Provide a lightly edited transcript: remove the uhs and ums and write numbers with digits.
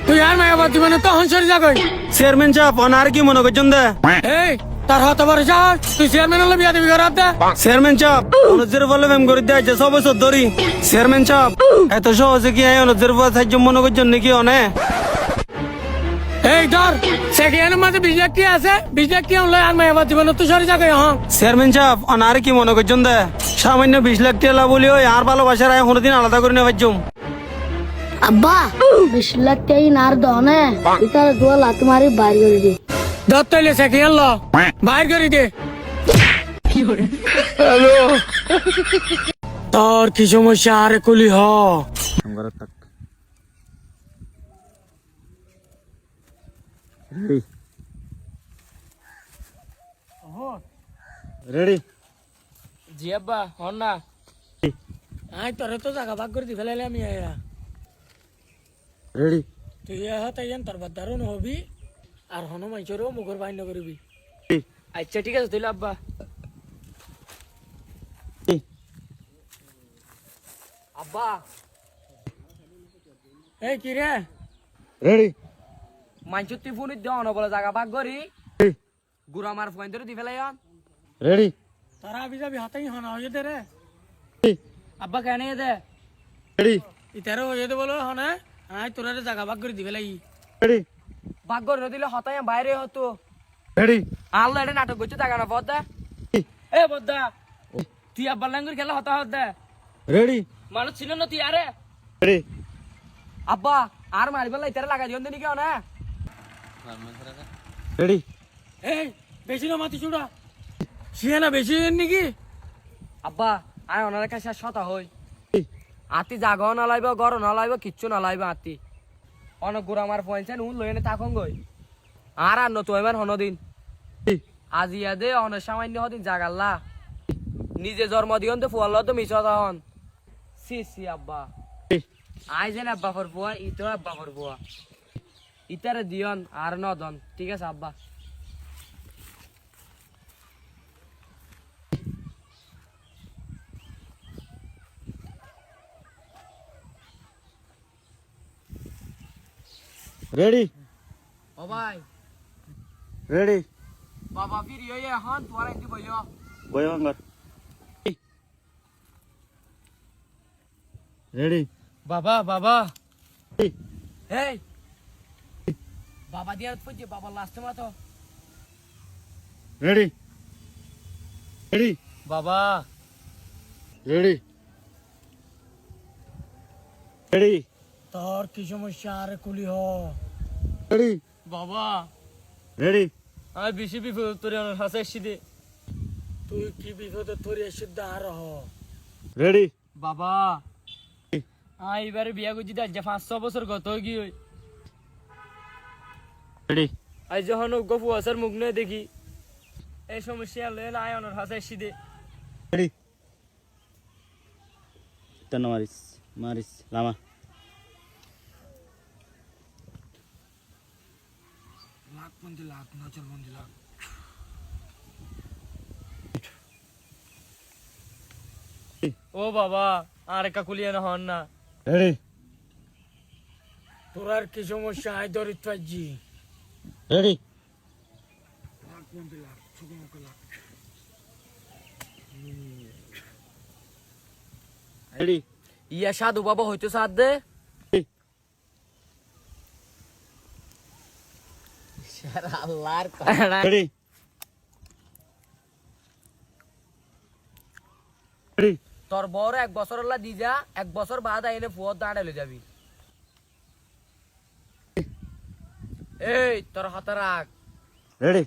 তুই আর মায়াবাদ দিবানে তখন সরে যাবে। চেয়ারম্যান সাহেব অনার কি মনে করছেন দে? এই তার হতে পারে সাহস, তুই চেয়ারম্যান হলে বিয়া দিবি ঘরাত দে। চেয়ারম্যান সাহেব অনুজের বলে ব্যায়াম করে দেয় 6 বছর ধরি। চেয়ারম্যান সাহেব এত সহজে কি অনুজের বলে সাহায্য মনে করছেন নাকি অনে? এই ধর সেকেন্ডের মাঝে 20 লাখ টাকা আছে, 20 লাখ টাকা হলে আর মায়াবাদ দিবানে তুই সরে যাবে। হ্যাঁ চেয়ারম্যান সাহেব অনার কি মনে করছেন দে? সামান্য 20 লাখ টাকা বলি ওই আর ভালোবাসার আয় কোনোদিন আলাদা করে নেওয়ার জন্য। আব্বা 20 লাখ টাকা নার দনে ইতার 2 লাখ মারি বাইর করে দি। ধর তাইলে সেকেন্ড ল বাইর করে দে। তোর কি সমস্যা আরে কুলি হ। রেডি জি আব্বা হন না। আই তোরে তো জায়গা ভাগ করে দি ফেলাইলে আমি আয়া। রেডি তুই তাই তোর বাদ্দারও হবি আর হন মাইচরও মুখর বাইন্য করবি। আচ্ছা ঠিক আছে তাইলে আব্বা। আব্বা এই কি রে রেডি মাইচর তুই ফোন দেওয়া না বলে জায়গা ভাগ করি গুড়া মার ফোন ধরে দি ফেলাই রেডি তারা আবি যাবি হাতেই হন হয়ে দে রে। আব্বা কেন দে রেডি ইতারও হয়ে দে বলো হনে আই তোরা জায়গা ভাগ করে দি ফেলাই। রেডি ভাগ করে দিলে হতাই বাইরে হতো। রেডি আল্লাহ এটা নাটক করছে জায়গা না বদ্দা। এ বদ্দা তুই আব্বার লাঙ্গুর খেলা হতা হদ্দা রেডি মানুষ ছিল না তুই আরে। রেডি আব্বা আর মারিবেলা ইতারে লাগাই দিও নাকি না। রেডি এই বেশি না মাতি চুড়া শিয়া না বেশি নাকি। আব্বা আয় ওনার কাছে শতা হই আতি জাগাও না লাইব গর না লাইব কিচ্ছু না লাইব আতি অনেক গুড়া আমার পয়েন্ট উন লইনে তাকং গই আর নতো এবার হনদিন আজি দে অনেক সামান্য হদিন জাগাল্লা নিজে জন্ম দিয়ন তো ফুয়াল তো মিছ হন সি সি আব্বা আই যেন আব্বা ফর বুয়া ইতো আব্বা ফর বুয়া ইতারে দিয়ন আর নদন ঠিক আছে আব্বা। রেডি ও ভাই রেডি বাবা ফির ইয়ে হন তোরা ইতি বইও বয় ভাঙ্গার রেডি বাবা বাবা এই বাবা দিয়ার ফুজে বাবা লাস্টে মাতো রেডি রেডি বাবা রেডি রেডি তোর কি সমস্যা আরে কুলি হ। রেডি বাবা রেডি আমি বেশি বিপদ তোর হাসে এসে তুই কি বিপদে তোর এসে আর হ। রেডি বাবা আই এবারে বিয়া করছি আজ 5-6 বছর গত কি হই রেডি আজ যখন গফু আসার মুখ নয় দেখি এই সমস্যা লয়ে আয় অনর হাসে এসে রেডি তেন মারিস মারিস লামা লাখ মন্দি লাখ নজর মন্দি লাখ। ও বাবা আর একা কুলিয়ে না হন না। রেডি তোর আর কি সমস্যা আয় দরিত পাইছি রেডি লাখ মন্দি লাখ সুগমক লাখ। রেডি ইয়া সাধু বাবা হইতো সাথ দে আল্লাহর রেডি রেডি তোর বড় 1 বছর হল্লা দি যা 1 বছর বাদ আইলে ফুয়ার দাঁড়াইলে যাবি। এই তোর হাতে রাখ রেডি